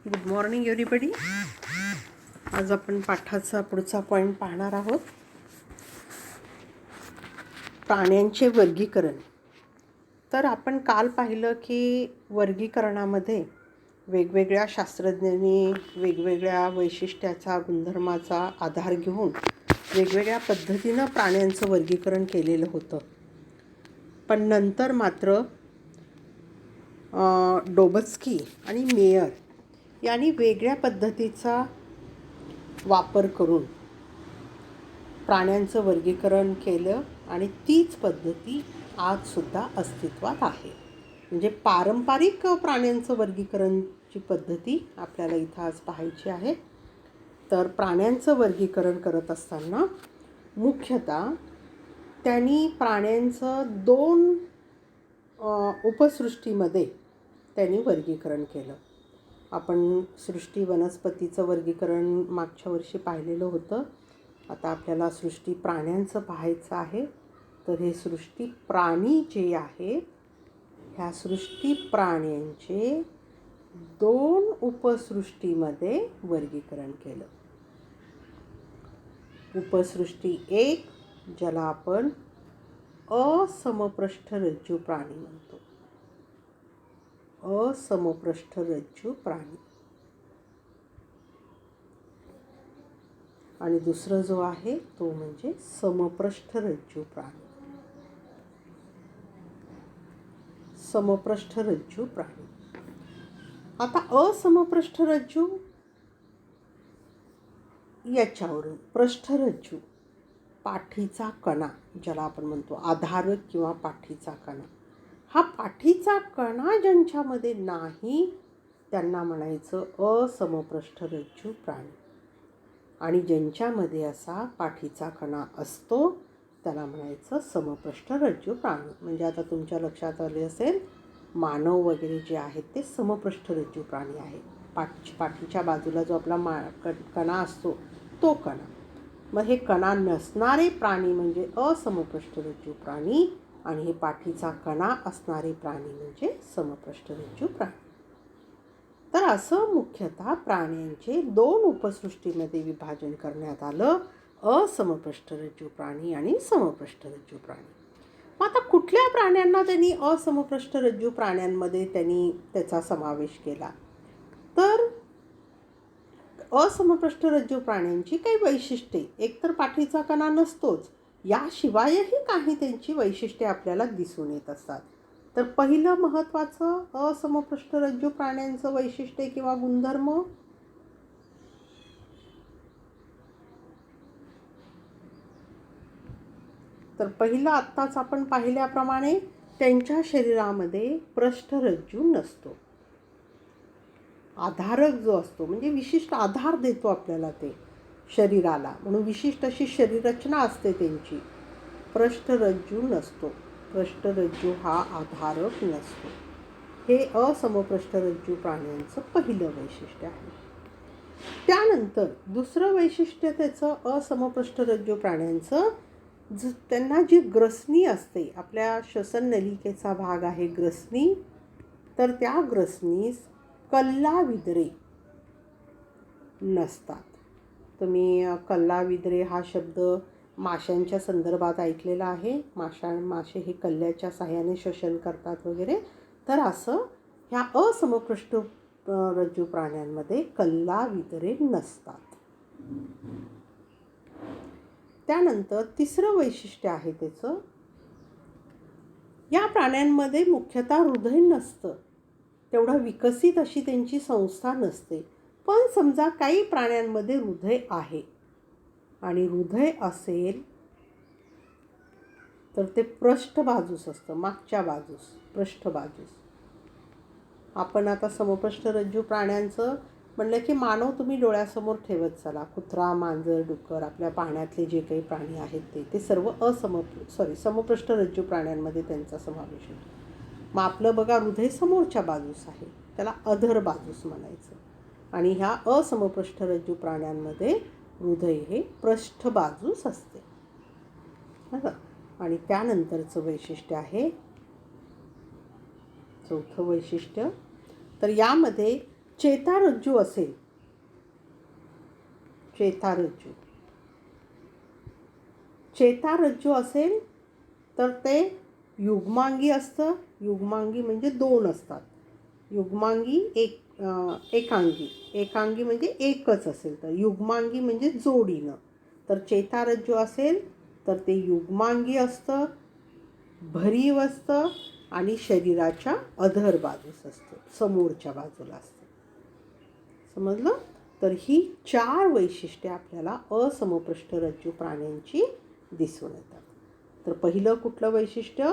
Good morning everybody. आज आपण पाठाचा पुढचा पॉईंट पाहणार आहोत. प्राण्यांचे वर्गीकरण. तर आपण काल पाहिलं की वर्गीकरणामध्ये वेगवेगळ्या शास्त्रज्ञांनी वेगवेगळ्या वैशिष्ट्याचा गुणधर्माचा आधार घेऊन वेगवेगळ्या पद्धतीनं प्राण्यांचं वर्गीकरण केलेलं होतं. पण नंतर मात्र डोबस्की आणि मेयर यांनी वेगळ्या पद्धतीचा वापर करून प्राण्यांचं वर्गीकरण केलं आणि तीच पद्धती आजसुद्धा अस्तित्वात आहे. म्हणजे पारंपरिक प्राण्यांचं वर्गीकरणची पद्धती आपल्याला इथं आज पाहायची आहे. तर प्राण्यांचं वर्गीकरण करत असताना मुख्यतः त्यांनी प्राण्यांचं 2 उपसृष्टीमध्ये त्यांनी वर्गीकरण केलं. आपण सृष्टी वनस्पतीचं वर्गीकरण मागच्या वर्षी पाहिलेलं होतं. आता आपल्याला सृष्टी प्राण्यांचं पाहायचं आहे. तर हे सृष्टी प्राणी जे आहेत ह्या सृष्टी प्राण्यांचे 2 उपसृष्टीमध्ये वर्गीकरण केलं. उपसृष्टी 1 ज्याला आपण असमपृष्ठरज्जू प्राणी म्हणतो. असमपृष्ठरज्जू प्राणी. आणि दुसरं जो आहे तो म्हणजे समपृष्ठरज्जू प्राणी. समपृष्ठरज्जू प्राणी. आता असमपृष्ठरज्जू याच्यावरून पृष्ठरज्जू पाठीचा कणा ज्याला आपण म्हणतो आधारक किंवा पाठीचा कणा. हा पाठीचा कणा ज्यांच्यामध्ये नाही त्यांना म्हणायचं असमपृष्ठरज्जू प्राणी. आणि ज्यांच्यामध्ये असा पाठीचा कणा असतो त्याला म्हणायचं समपृष्ठरज्जू प्राणी. म्हणजे आता तुमच्या लक्षात आले असेल मानव वगैरे जे आहेत ते समपृष्ठरज्जू प्राणी आहे. पाठीच्या बाजूला जो आपला कणा असतो तो कणा. मग हे कणा नसणारे प्राणी म्हणजे असमपृष्ठरज्जू प्राणी आणि हे पाठीचा कणा असणारे प्राणी म्हणजे समपृष्ठरज्जू प्राणी. तर असं मुख्यतः प्राण्यांचे 2 उपसृष्टीमध्ये विभाजन करण्यात आलं. असमपृष्ठरज्जू प्राणी आणि समपृष्ठरज्जू प्राणी. मग आता कुठल्या प्राण्यांना त्यांनी असमपृष्ठरज्जू प्राण्यांमध्ये त्यांनी त्याचा समावेश केला. तर असमपृष्ठरज्जू प्राण्यांची काही वैशिष्ट्ये, एकतर पाठीचा कणा नसतोच, याशिवायही काही त्यांची वैशिष्ट्ये आपल्याला दिसून येत असतात. तर पहिलं महत्त्वाचं असमपृष्ठरज्जू प्राण्यांचं वैशिष्ट्य किंवा गुणधर्म तर पहिलं आत्ताच आपण पाहिल्याप्रमाणे त्यांच्या शरीरामध्ये पृष्ठरज्जू नसतो. आधारक जो असतो म्हणजे विशिष्ट आधार देतो आपल्याला ते शरीराला, म्हणून विशिष्ट अशी शरीररचना असते त्यांची. पृष्ठरज्जू नसतो. पृष्ठरज्जू हा आधारक नसतो. हे असमपृष्ठरज्जू प्राण्यांचं पहिलं वैशिष्ट्य आहे. त्यानंतर दुसरं वैशिष्ट्य त्याचं असमपृष्ठरज्जू प्राण्यांचं त्यांना जी ग्रसनी असते, आपल्या श्वसननलिकेचा भाग आहे ग्रसनी, तर त्या ग्रसनीस कल्लाविद्रे नसतात. तुम्ही कल्लाविद्रे हा शब्द माशांच्या संदर्भात ऐकलेला आहे. मासे हे कल्ल्याच्या साहाय्याने श्वसन करतात वगैरे. तर असं ह्या असमपृष्ठरज्जू प्राण्यांमध्ये कल्लाविद्रे नसतात. त्यानंतर तिसरं वैशिष्ट्य आहे त्याचं, या प्राण्यांमध्ये मुख्यतः हृदय नसतं. तेवढं विकसित अशी त्यांची संस्था नसते. पण समजा काही प्राण्यांमध्ये हृदय आहे आणि हृदय असेल तर ते पृष्ठबाजूस असतं, मागच्या बाजूस, पृष्ठबाजूस. आपण आता समपृष्ठरज्जू प्राण्यांचं म्हणलं की मानव तुम्ही डोळ्यासमोर ठेवत चला. कुत्रा, मांजर, डुक्कर, आपल्या पाण्यातले जे काही प्राणी आहेत ते सर्व समपृष्ठरज्जू प्राण्यांमध्ये त्यांचा समावेश होतो. मग आपलं बघा हृदय समोरच्या बाजूस आहे, त्याला अधर बाजूस म्हणायचं. आणि ह्या असमपृष्ठरज्जू प्राण्यांमध्ये हृदय हे पृष्ठबाजूस असते. आणि त्यानंतरचं वैशिष्ट्य आहे चौथं वैशिष्ट्य. तर यामध्ये चेतारज्जू असेल, चेतारज्जू चेतारज्जू असेल तर ते युग्मांगी असतं. युग्मांगी म्हणजे दोन असतात. युग्मांगी एकांगी. एकांगी म्हणजे एकच असेल तर. युग्मांगी म्हणजे जोडीनं. तर चेतारज्जू असेल तर ते युग्मांगी असतं, भरीव असतं आणि शरीराच्या अधर बाजूस असतं, समोरच्या बाजूला असतं. समजलं? तर ही 4 वैशिष्ट्ये आपल्याला असमपृष्ठरज्जू प्राण्यांची दिसून येतात. तर पहिलं कुठलं वैशिष्ट्य?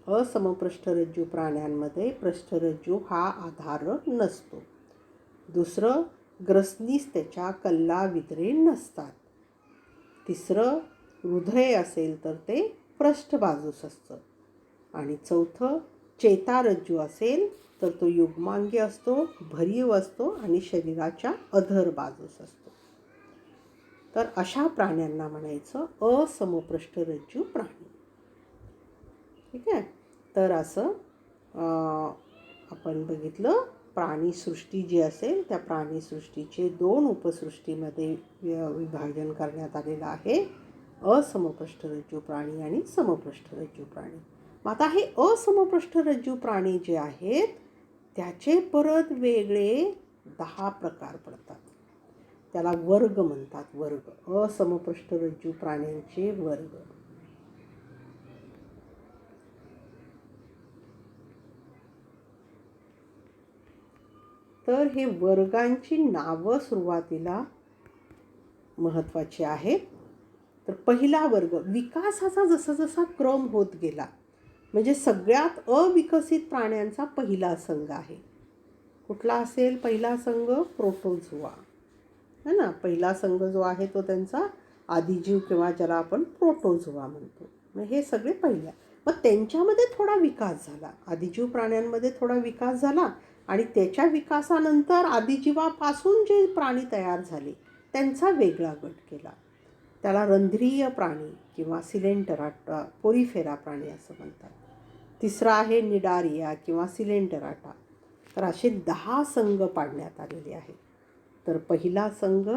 असमपृष्ठरज्जू प्राण्यांमध्ये पृष्ठरज्जू हा आधारक नसतो. दुसरं, ग्रसनीस त्याच्या कल्ला विद्रे नसतात. तिसरं, हृदय असेल तर ते पृष्ठबाजूस असतं. आणि चौथं, चेतारज्जू असेल तर तो युग्मांगी असतो, भरीव असतो आणि शरीराच्या अधर बाजूस असतो. तर अशा प्राण्यांना म्हणायचं असमपृष्ठरज्जू प्राणी. ठीक आहे. तर असं आपण बघितलं, प्राणीसृष्टी जी असेल त्या प्राणीसृष्टीचे 2 उपसृष्टीमध्ये विभाजन करण्यात आलेलं आहे, असमपृष्ठरज्जू प्राणी आणि समपृष्ठरज्जू प्राणी. मग आता हे असमपृष्ठरज्जू प्राणी जे आहेत त्याचे परत वेगळे 10 प्रकार पडतात. त्याला वर्ग म्हणतात, वर्ग. असमपृष्ठरज्जू प्राण्यांचे वर्ग. तर हे वर्गांची नावं सुरुवातीला महत्त्वाची आहेत. तर पहिला वर्ग, विकासाचा जसा जसा क्रम होत गेला, म्हणजे सगळ्यात अविकसित प्राण्यांचा पहिला संघ आहे. कुठला असेल पहिला संघ? प्रोटोझोआ, है ना. पहिला संघ जो आहे तो त्यांचा आदिजीव किंवा ज्याला आपण प्रोटोझोआ म्हणतो. मग हे सगळे पहिल्या. मग त्यांच्यामध्ये थोडा विकास झाला, आदिजीव प्राण्यांमध्ये थोडा विकास झाला आणि त्याच्या विकासानंतर आदिजीवापासून जे प्राणी तयार झाले त्यांचा वेगळा गट केला. त्याला रंध्रीय प्राणी किंवा सिलेंटराटा, पोरीफेरा प्राणी असं म्हणतात. तिसरा आहे निडारिया किंवा सिलेंटराटा. तर असे 10 संघ पाडण्यात आलेले आहेत. तर पहिला संघ,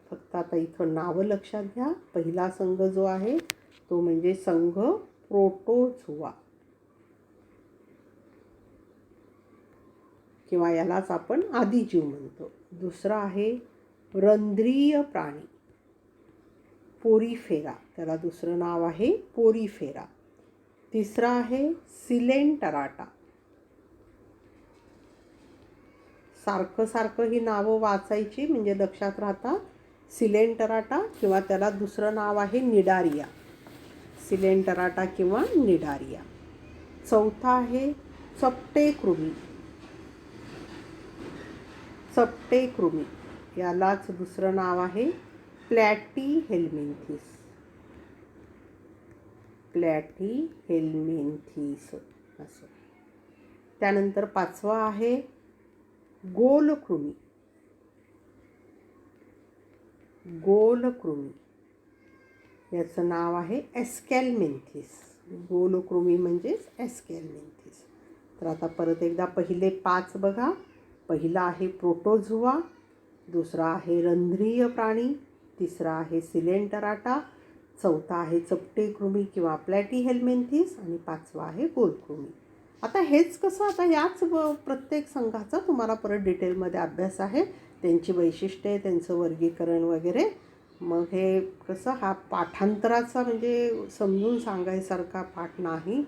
फक्त आता इथं नावं लक्षात घ्या. पहिला संघ जो आहे तो म्हणजे संघ प्रोटोझोआ किंवा यालाच आपण आदिजीव म्हणतो. दुसरा आहे रंध्रीय प्राणी, पोरीफेरा, त्याला दुसरं नाव आहे पोरीफेरा. तिसरा आहे सिलेंटराटा. सारखं सारखं ही नावं वाचायची म्हणजे लक्षात राहतात. सिलेंटराटा किंवा त्याला दुसरं नाव आहे निडारिया, सिलेंटराटा किंवा निडारिया. चौथा आहे चपटे कृमी. चपटे कृमी यालाच दुसरं नाव आहे प्लॅटीहेल्मिंथीस, प्लॅटीहेल्मिंथीस असं. त्यानंतर पाचवा आहे गोलकृमी. गोलकृमी याचं नाव आहे एस्कॅलमेंथिस. गोलकृमी म्हणजेच एस्कॅलमेंथिस. तर आता परत एकदा पहिले 5 बघा. पहिला आहे प्रोटोझोआ, दुसरा आहे रंध्रीय प्राणी, तिसरा आहे सिलेंटराटा, चौथा आहे चपटे कृमी किंवा प्लॅटीहेल्मिंथीस आणि पाचवा आहे गोलकृमी. आता हेच कसं, आता याच प्रत्येक संघाचा तुम्हाला परत डिटेलमध्ये अभ्यास आहे, त्यांची वैशिष्ट्ये, त्यांचं वर्गीकरण वगैरे. मग हे कसं, हा पाठांतराचा म्हणजे समजून सांगायसारखा पाठ नाही.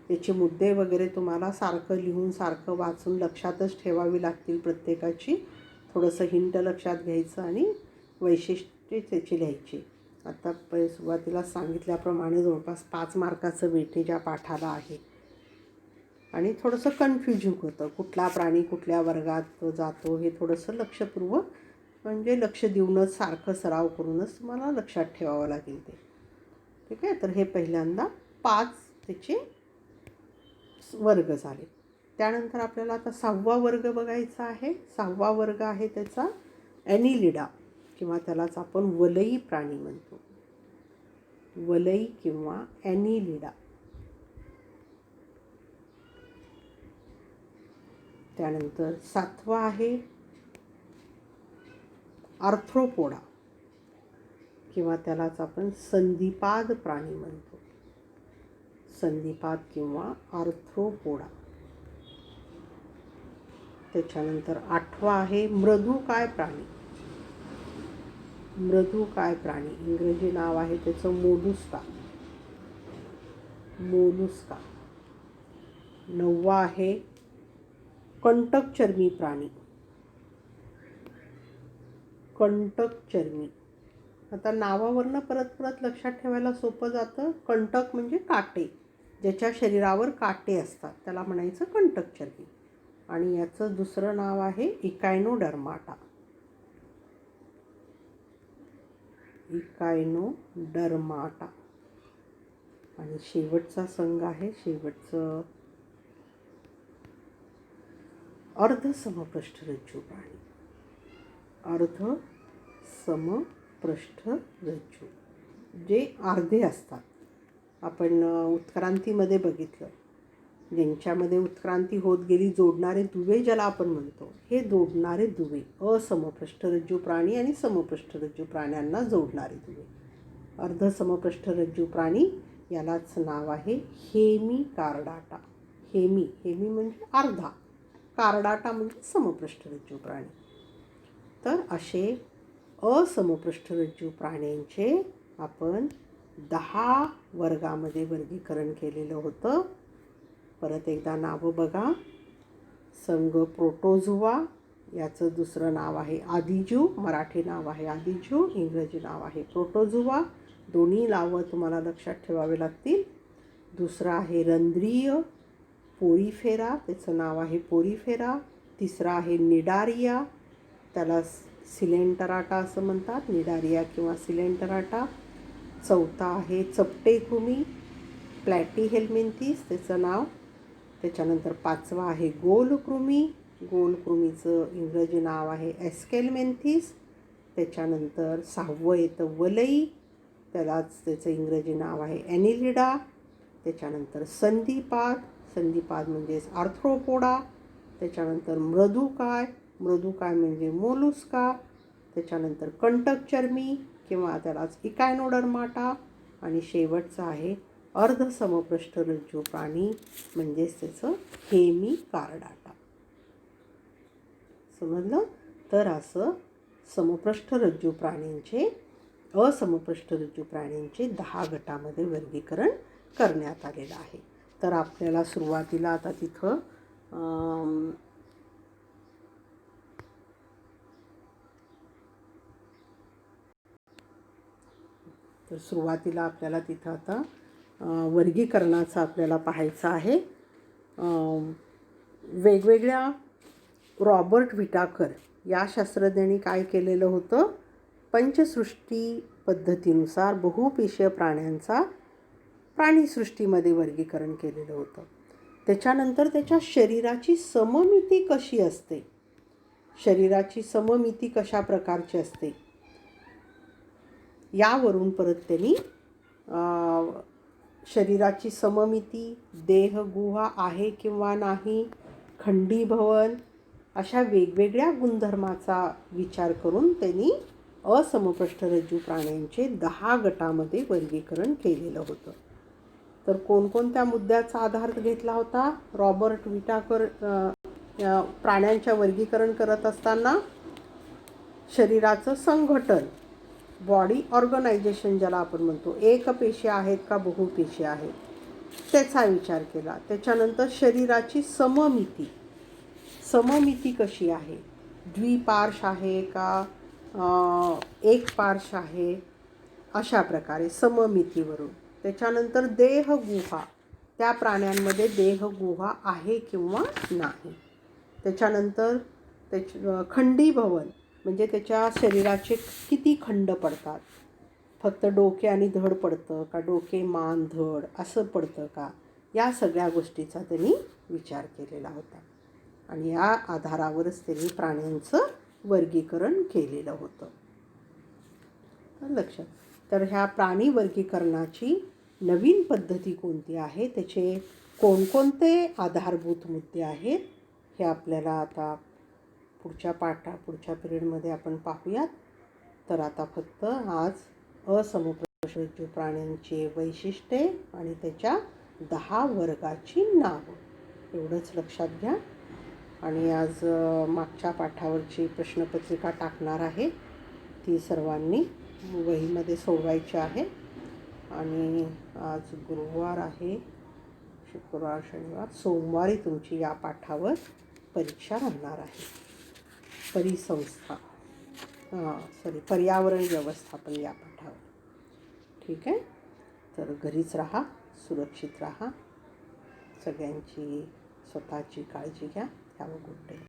त्याचे मुद्दे वगैरे तुम्हाला सारखं लिहून सारखं वाचून लक्षातच ठेवावी लागतील प्रत्येकाची. थोडंसं हिंट लक्षात घ्यायचं आणि वैशिष्ट्ये त्याची लिहायची. आता सुरुवातीला सांगितल्याप्रमाणे जवळपास 5 मार्काचं वेटेज या पाठाला आहे आणि थोडंसं कन्फ्युजिंग होतं, कुठला प्राणी कुठल्या वर्गात जातो हे थोडंसं लक्षपूर्वक म्हणजे लक्ष देऊनच सारखं सराव करूनच तुम्हाला लक्षात ठेवावं लागेल ते. ठीक आहे. तर हे पहिल्यांदा 5 त्याचे वर्ग झाले. त्यानंतर आपल्याला आता 6वा वर्ग बघायचा आहे. 6वा वर्ग आहे त्याचा ॲनिलिडा किंवा त्यालाच आपण वलई प्राणी म्हणतो, वलई किंवा ॲनिलिडा. त्यानंतर 7वा आहे आर्थ्रोपोडा किंवा त्यालाच आपण संधिपाद प्राणी म्हणतो. संधिपाद किंवा आर्थ्रोपोडा. त्याच्यानंतर 8वा आहे मृदुकाय प्राणी. मृदुकाय प्राणी इंग्रजी नाव आहे त्याचं मोलुस्का. मोलुस्का. 9वा आहे कंटकचर्मी प्राणी. कंटकचर्मी. आता नावावरनं परत परत लक्षात ठेवायला सोपं जातं. कंटक म्हणजे काटे, ज्याच्या शरीरावर काटे असतात त्याला म्हणायचं कंटकचर्मी. आणि याचं दुसरं नाव आहे इकायनोडर्माटा. इकायनोडर्माटा. आणि शेवटचा संघ आहे, शेवटचं अर्धसमपृष्ठरज्जू प्राणी. अर्धसमपृष्ठरज्जू जे अर्धे असतात. आपण उत्क्रांतीमध्ये बघितलं, ज्यांच्यामध्ये उत्क्रांती होत गेली जोडणारे दुवे ज्याला आपण म्हणतो, हे जोडणारे दुवे असमपृष्ठरज्जू प्राणी आणि समपृष्ठरज्जू प्राण्यांना जोडणारे दुवे. अर्धसमपृष्ठरज्जू प्राणी यालाच नाव आहे हेमिकार्डाटा. हेमी म्हणजे अर्धा, कार्डाटा म्हणजे समपृष्ठरज्जू प्राणी. तर असे असमपृष्ठरज्जू प्राण्यांचे आपण 10 वर्गामध्ये वर्गीकरण केलेलं होतं. परत एकदा नावं बघा. संघ प्रोटोझोआ, याचं दुसरं नाव आहे आदिजू. मराठी नाव आहे आदिजू, इंग्रजी नाव आहे प्रोटोझोआ. दोन्ही नावं तुम्हाला लक्षात ठेवावे लागतील. दुसरं आहे रंध्रीय पोरीफेरा, त्याचं नाव आहे पोरीफेरा. तिसरा आहे निडारिया, त्याला सिलेंटराटा असं म्हणतात, निडारिया किंवा सिलेंटराटा. चौथा आहे चपटे कृमी प्लॅटीहेल्मिंथिस, त्याचं नाव. त्याच्यानंतर 5वा आहे गोलकृमी. गोलकृमीचं इंग्रजी नाव आहे एस्केलमेंथिस. त्याच्यानंतर 6वं येतं वलई, त्यालाच त्याचं इंग्रजी नाव आहे ॲनिलिडा. त्याच्यानंतर संधिपाद. संधिपाद म्हणजेच आर्थ्रोपोडा. त्याच्यानंतर मृदुकाय. मृदुकाय म्हणजे मोलुस्का. त्याच्यानंतर कंटकचर्मी किंवा त्यालाच इकायनोडर्माटा. आणि शेवटचं आहे अर्धसमपृष्ठरज्जू प्राणी म्हणजेच त्याचं हेमिकार्डाटा. समजलं? तर असं समपृष्ठरज्जू प्राण्यांचे असमपृष्ठरज्जू प्राण्यांचे 10 गटामध्ये वर्गीकरण करण्यात आलेलं आहे. तर आपल्याला सुरुवातीला आता तिथं आता वर्गीकरणाचं आपल्याला पाहायचं आहे. वेगवेगळ्या रॉबर्ट विटाकर या शास्त्रज्ञांनी काय केलेलं होतं, पंचसृष्टी पद्धतीनुसार बहुपेशीय प्राण्यांचा प्राणीसृष्टीमध्ये वर्गीकरण केलेलं होतं. त्याच्यानंतर त्याच्या शरीराची सममिती कशी असते, शरीराची सममिती कशा प्रकारची असते यावरून परत त्यांनी शरीराची सममिती, देहगुहा आहे किंवा नाही, खंडीभवन अशा वेगवेगळ्या गुणधर्माचा विचार करून त्यांनी असमपृष्ठरज्जू प्राण्यांचे 10 गटामध्ये वर्गीकरण केलेलं होतं. तर कोणकोणत्या मुद्द्याचा आधार घेतला होता रॉबर्ट विटाकर प्राण्यांच्या वर्गीकरण करत असताना? शरीराचं संघटन, बॉडी ऑर्गनायझेशन ज्याला आपण म्हणतो, एकपेशी आहेत का बहुपेशी आहेत त्याचा विचार केला. त्याच्यानंतर शरीराची सममिती, सममिती कशी आहे, द्विपार्श आहे का एक पार्श आहे, अशा प्रकारे सममितीवरून. त्याच्यानंतर देहगुहा, त्या प्राण्यांमध्ये देहगुहा आहे किंवा नाही. त्याच्यानंतर खंडीभवन म्हणजे त्याच्या शरीराचे किती खंड पडतात, फक्त डोके आणि धड पडतं का डोके मान धड असं पडतं का, या सगळ्या गोष्टीचा त्यांनी विचार केलेला होता. आणि या आधारावरच त्यांनी प्राण्यांचं वर्गीकरण केलेलं होतं. लक्षात. तर ह्या प्राणी वर्गीकरणाची नवीन पद्धती कोणती आहे, त्याचे कोणकोणते आधारभूत मुद्दे आहेत हे आपल्याला आता पुढच्या पिरियडमध्ये आपण पाहूयात. तर आता फक्त आज असमप्रज्वलरज्जू प्राण्यांची वैशिष्ट्ये आणि त्याच्या 10 वर्गाची नावं एवढंच लक्षात घ्या. आणि आज मागच्या पाठावरची प्रश्नपत्रिका टाकणार आहे, ती सर्वांनी वहीमध्ये सोडवायची आहे. आणि आज गुरुवार आहे, शुक्रवार, शनिवार, सोमवारी तुमची या पाठावर परीक्षा राहणार आहे. परिसंस्था पर्यावरण व्यवस्थापन या पाठावर. ठीक आहे. तर घरीच राहा, सुरक्षित राहा, सगळ्यांची स्वतःची काळजी घ्या. Have a good day.